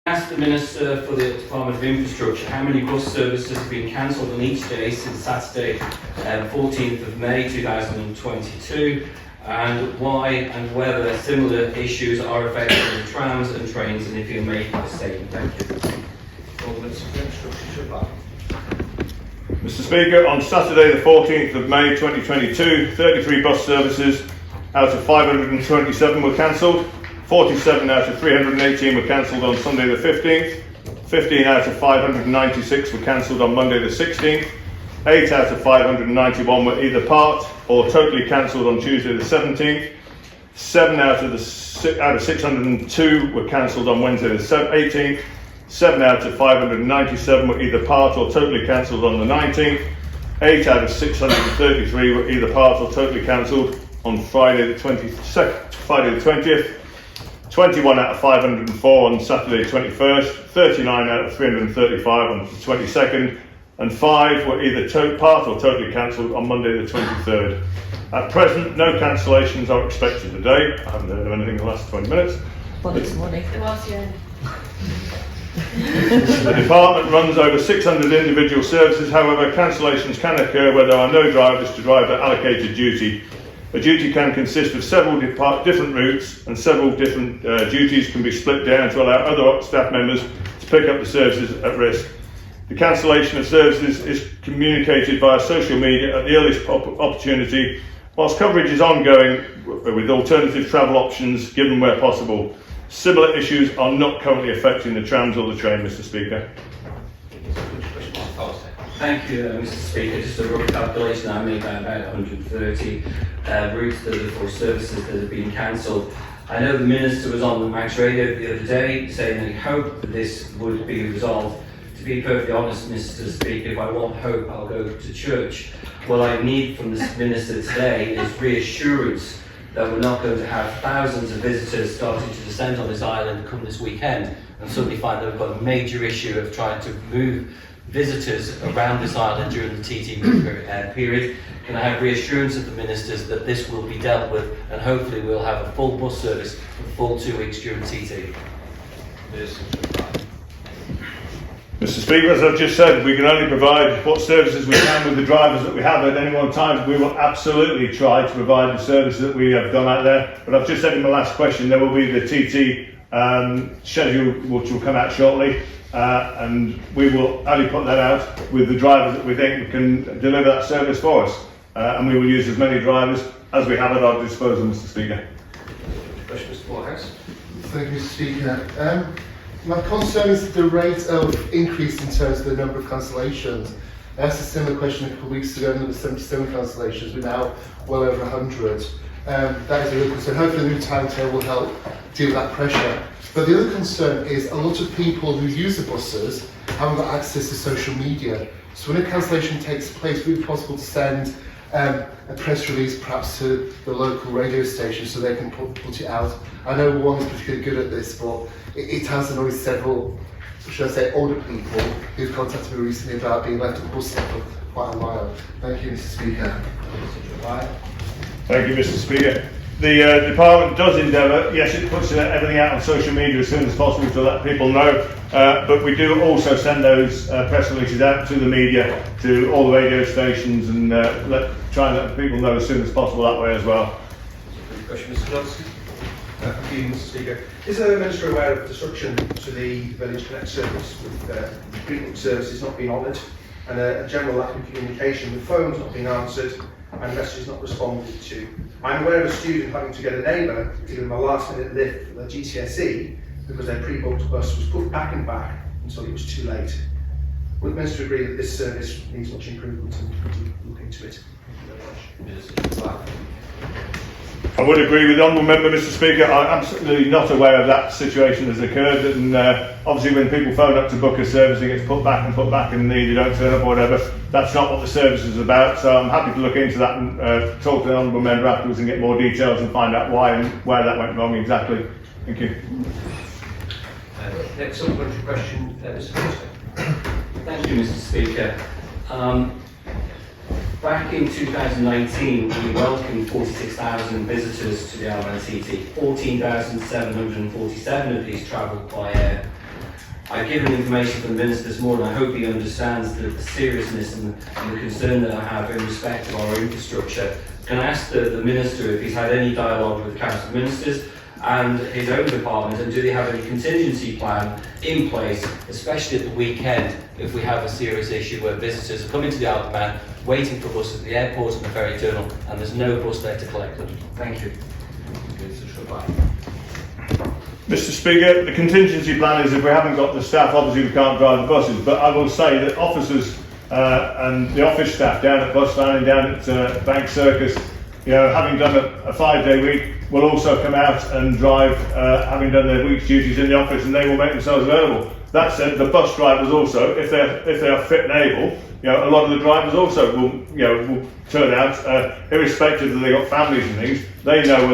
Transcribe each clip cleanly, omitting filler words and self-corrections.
Asked the Minister for the Department of Infrastructure how many bus services have been cancelled on each day since Saturday, 14th of May 2022, and why and whether similar issues are affecting the trams and trains, and if you'll make a statement. Thank you. Mr. Speaker, on Saturday the 14th of May 2022, 33 bus services out of 527 were cancelled. 47 out of 318 were cancelled on Sunday the 15th, 15 out of 596 were cancelled on Monday the 16th, 8 out of 591 were either part or totally cancelled on Tuesday the 17th, 7 out of 602 were cancelled on Wednesday the 18th, 7 out of 597 were either part or totally cancelled on the 19th, 8 out of 633 were either part or totally cancelled on Friday the 20th, 21 out of 504 on Saturday 21st, 39 out of 335 on the 22nd, and 5 were either part or totally cancelled on Monday the 23rd. At present, no cancellations are expected today. I haven't heard of anything in the last 20 minutes. Well, this morning. It was, yeah. The department runs over 600 individual services. However, cancellations can occur where there are no drivers to drive their allocated duty. A duty can consist of several different routes, and several different duties can be split down to allow other staff members to pick up the services at risk. The cancellation of services is communicated via social media at the earliest opportunity, whilst coverage is ongoing with alternative travel options given where possible. Similar issues are not currently affecting the trams or the train, Mr. Speaker. Thank you, Mr. Speaker. Just a rough calculation I made by about 130 routes for services that have been cancelled. I know the Minister was on the Max Radio the other day saying that he hoped that this would be resolved. To be perfectly honest, Mr. Speaker, if I want hope, I'll go to church. What I need from the Minister today is reassurance that we're not going to have thousands of visitors starting to descend on this island come this weekend and suddenly find that we've got a major issue of trying to move visitors around this island during the TT period. Can I have reassurance of the Ministers that this will be dealt with, and hopefully we'll have a full bus service for the full 2 weeks during TT? Mr. Speaker, as I've just said, we can only provide what services we can with the drivers that we have at any one time. We will absolutely try to provide the services that we have done out there. But I've just said in my last question, there will be the TT schedule which will come out shortly. And we will only put that out with the drivers that we think can deliver that service for us. And we will use as many drivers as we have at our disposal, Mr. Speaker. Question, Mr. Waterhouse. Thank you, Mr. Speaker. My concern is the rate of increase in terms of the number of cancellations. I asked a similar question a couple of weeks ago, and there were 77 cancellations. We're now well over 100. That is a real concern. Hopefully the new timetable will help deal with that pressure. But the other concern is a lot of people who use the buses haven't got access to social media. So when a cancellation takes place, would it be possible to send a press release perhaps to the local radio station so they can put it out? I know one is particularly good at this, but it has annoyed several, should I say, older people who've contacted me recently about being left at the bus stop for quite a while. Thank you, Mr. Speaker. Thank you, Mr. Speaker. The department does endeavour, yes, it puts everything out on social media as soon as possible to let people know, but we do also send those press releases out to the media, to all the radio stations, and try and let people know as soon as possible that way as well. Question, Mr. Johnson. Thank you, Mr. Speaker. Is the Minister aware of disruption to the Village Connect service with treatment services not being honoured and a general lack of communication, with phones not being answered and messages not responded to? I'm aware of a student having to get a neighbour to give them a last minute lift for their GCSE because their pre-booked bus was put back and back until it was too late. Would the Minister agree that this service needs much improvement and could you look into it? I would agree with the Honourable Member, Mr. Speaker. I'm absolutely not aware of that situation has occurred, and obviously when people phone up to book a service it gets put back and they don't turn up or whatever. That's not what the service is about, so I'm happy to look into that and talk to the Honourable Member afterwards and get more details and find out why and where that went wrong exactly. Thank you. Next supplementary question, Mr. Minister. Thank you, Mr. Speaker. Back in 2019, we welcomed 46,000 visitors to the Isle of TT. 14,747 of these travelled by air. I've given information from the Minister this morning. I hope he understands the seriousness and the concern that I have in respect of our infrastructure. Can I ask the Minister if he's had any dialogue with the Council of Ministers and his own department, and do they have any contingency plan in place, especially at the weekend, if we have a serious issue where visitors are coming to the Isle of Man, waiting for buses at the airport and the ferry terminal, and there's no bus there to collect them? Thank you. Mr. Speaker, the contingency plan is if we haven't got the staff, obviously we can't drive the buses, but I will say that officers and the office staff down at Bus Landing, down at Bank Circus, having done a 5-day week, will also come out and drive, having done their week's duties in the office, and they will make themselves available. That said, the bus drivers also, if they are fit and able, a lot of the drivers also will turn out, irrespective that they've got families and things. They know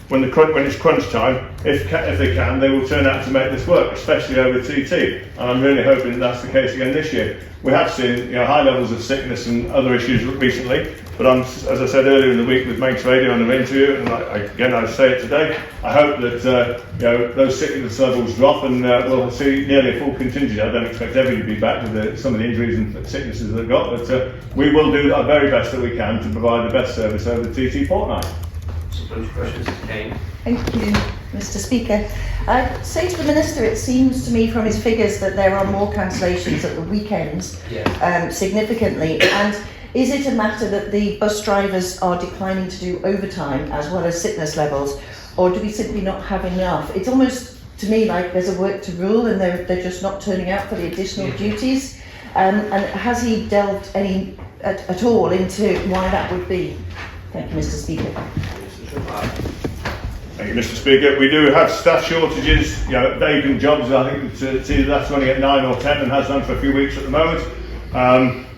when it's crunch time, if they can, they will turn out to make this work, especially over TT. And I'm really hoping that's the case again this year. We have seen high levels of sickness and other issues recently, but as I said earlier in the week with Manx Radio on an interview, and I say it today, I hope that those sickness levels drop and we'll see nearly a full contingent. I don't expect everybody to be back with some of the injuries and sicknesses they've got, but we will do our very best that we can to provide the best service over the TT fortnight. Thank you, Mr. Speaker. I'd say to the Minister, it seems to me from his figures that there are more cancellations at the weekends, significantly. And is it a matter that the bus drivers are declining to do overtime as well as sickness levels, or do we simply not have enough? It's almost to me like there's a work to rule and they're just not turning out for the additional duties. And has he delved at all into why that would be? Thank you, Mr. Speaker. Thank you, Mr. Speaker. We do have staff shortages, vacant jobs. I think that's running at 9 or 10 and has done for a few weeks at the moment.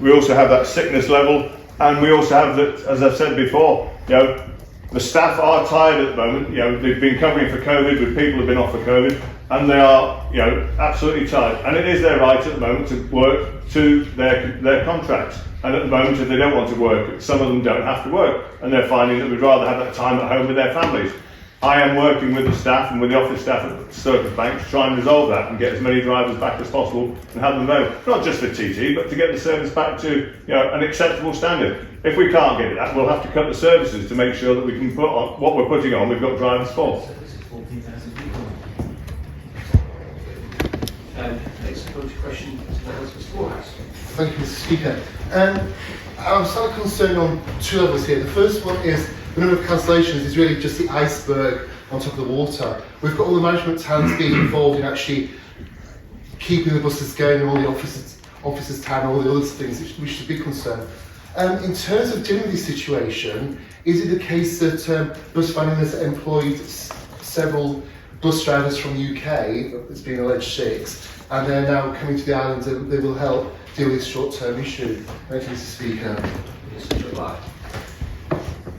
We also have that sickness level, and we also have that, as I've said before, the staff are tired at the moment. They've been covering for COVID with people who've been off for COVID, and they are, absolutely tired. And it is their right at the moment to work to their contracts. And at the moment, if they don't want to work, some of them don't have to work, and they're finding that we'd rather have that time at home with their families. I am working with the staff and with the office staff at Circus Bank to try and resolve that and get as many drivers back as possible and have them available, not just for TT, but to get the service back to an acceptable standard. If we can't get that, we'll have to cut the services to make sure that we can put on what we're putting on. We've got drivers for. Next question to Thank you, Mr. Speaker. I'm slightly concerned on two levels here. The first one is the number of cancellations is really just the iceberg on top of the water. We've got all the management towns being involved in actually keeping the buses going, all the officers town, all the other things, which is a big concern. In terms of dealing with this situation, is it the case that Bus Landing has employed several bus drivers from the UK, it's been alleged 6, and they're now coming to the island and they will help deal with this short-term issue? Thank you, Mr. Speaker.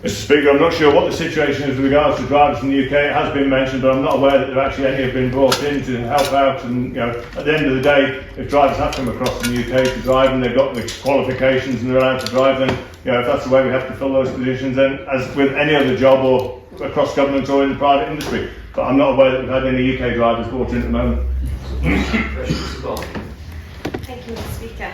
Mr. Speaker, I'm not sure what the situation is with regards to drivers from the UK. It has been mentioned, but I'm not aware that there actually any have been brought in to help out. And at the end of the day, if drivers have come across from the UK to drive and they've got the qualifications and they're allowed to drive, then if that's the way we have to fill those positions, then as with any other job or across government or in the private industry. But I'm not aware that we've had any UK drivers brought in at the moment. Thank you, Mr. Speaker.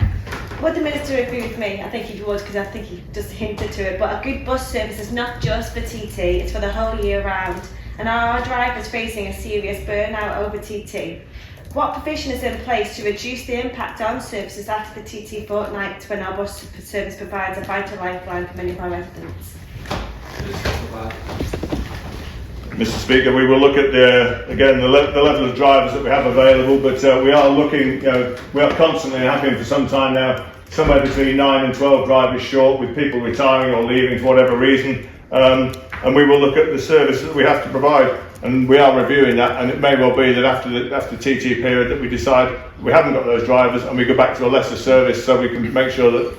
Would the Minister agree with me? I think he would, because I think he just hinted to it, but a good bus service is not just for TT, it's for the whole year round. And are our drivers facing a serious burnout over TT? What provision is in place to reduce the impact on services after the TT fortnight when our bus service provides a vital lifeline for many of our residents? Mr. Speaker, we will look at the level of drivers that we have available, but we are looking, we are constantly, and have been for some time now, somewhere between 9 and 12 drivers short, with people retiring or leaving for whatever reason, and we will look at the service that we have to provide, and we are reviewing that, and it may well be that after the TT period that we decide we haven't got those drivers and we go back to a lesser service, so we can make sure that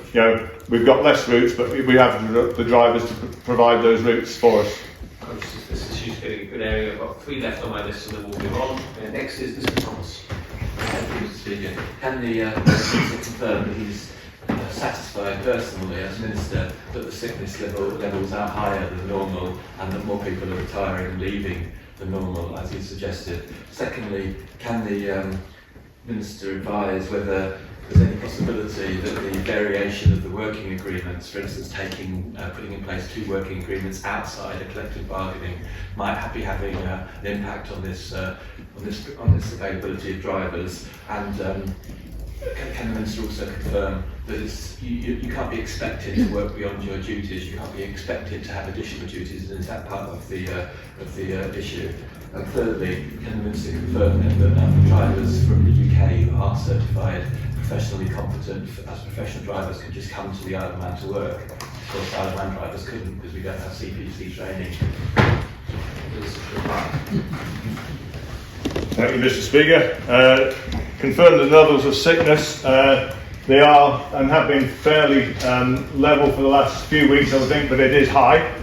we've got less routes, but we have the drivers to provide those routes for us. This issue's getting a good area. I've got 3 left on my list, so then we'll move on. Next is Mr. Thomas. Thank you, Mr. Speaker. Can the Minister confirm that he's satisfied personally as Minister that the sickness levels are higher than normal and that more people are retiring and leaving normal, as you suggested? Secondly, can the Minister advise whether there's any possibility that the variation of the working agreements, for instance, putting in place 2 working agreements outside of collective bargaining, might be having an impact on this availability of drivers? And can the Minister also confirm that you can't be expected to work beyond your duties? You can't be expected to have additional duties, and is that part of the issue? And thirdly, can the Minister confirm that drivers from the UK who are certified professionally competent as professional drivers could just come to the Isle of Man to work? Of course, Isle of Man drivers couldn't because we don't have CPC training. Thank you, Mr. Speaker. Confirm the levels of sickness. They are and have been fairly level for the last few weeks, I would think, but it is high.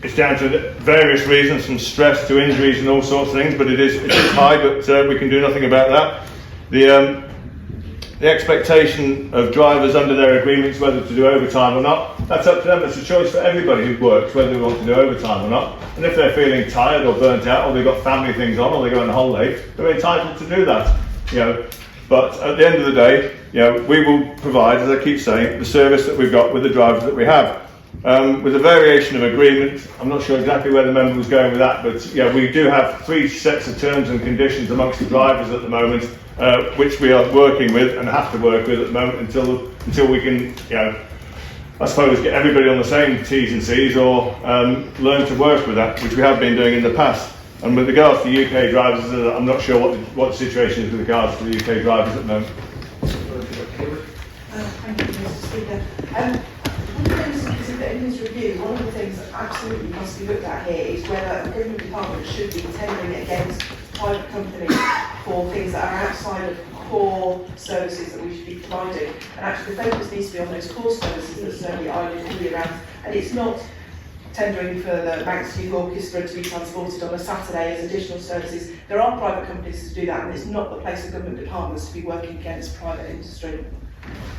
It's down to various reasons, from stress to injuries and all sorts of things, but it is high, but we can do nothing about that. The expectation of drivers under their agreements whether to do overtime or not, that's up to them. It's a choice for everybody who works whether they want to do overtime or not. And if they're feeling tired or burnt out, or they've got family things on, or they go on holiday, they're entitled to do that. But at the end of the day, we will provide, as I keep saying, the service that we've got with the drivers that we have. With a variation of agreement, I'm not sure exactly where the member was going with that, but we do have 3 sets of terms and conditions amongst the drivers at the moment, which we are working with and have to work with at the moment until we can, I suppose, get everybody on the same T's and C's, or learn to work with that, which we have been doing in the past. And with regards to UK drivers, I'm not sure what the situation is with regards to the UK drivers at the moment. Thank you, Mr. Speaker. One of the things is that in his review, one of the things that absolutely must be looked at here is whether a government department should be tendering against private companies for things that are outside of core services that we should be providing. And actually the focus needs to be on those core services that certainly are all year round. And it's not tendering for the Manx Youth Orchestra to be transported on a Saturday as additional services. There are private companies to do that, and it's not the place of government departments to be working against private industry.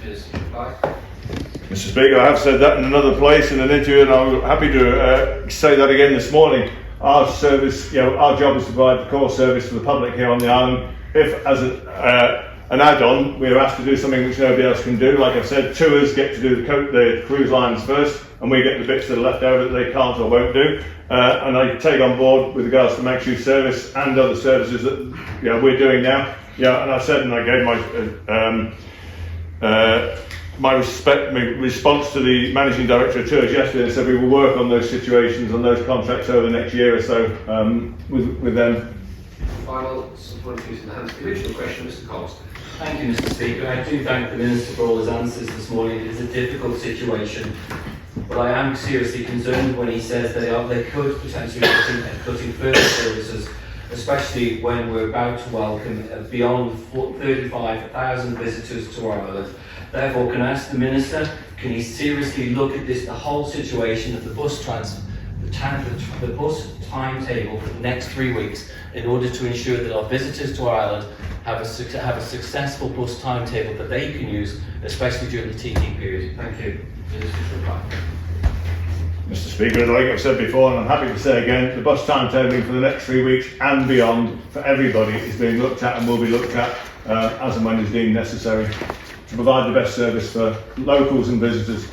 Mr. Speaker, I have said that in another place in an interview, and I'm happy to say that again this morning. Our service, our job is to provide the core service to the public here on the island. If, as an add-on, we are asked to do something which nobody else can do, like I've said, tours get to do the cruise lines first, and we get the bits that are left over that they can't or won't do. And I take on board with regards to Manx Youth Service and other services that we're doing now. And I said, and I gave my response to the Managing Director of Tours yesterday, and said we will work on those situations, on those contracts over the next year or so with them. Final support in the hands of the original question, Mr. Callister. Thank you, Mr. Speaker. I do thank the Minister for all his answers this morning. It is a difficult situation, but I am seriously concerned when he says they could potentially be cutting further services, especially when we're about to welcome beyond 35,000 visitors to our island. Therefore, can I ask the Minister, can he seriously look at this, the whole situation of the bus the bus timetable for the next 3 weeks, in order to ensure that our visitors to our island have a successful bus timetable that they can use, especially during the TT period? Thank you. Mr. Speaker, like I've said before, and I'm happy to say again, the bus timetabling for the next 3 weeks and beyond for everybody is being looked at and will be looked at as and when is deemed necessary to provide the best service for locals and visitors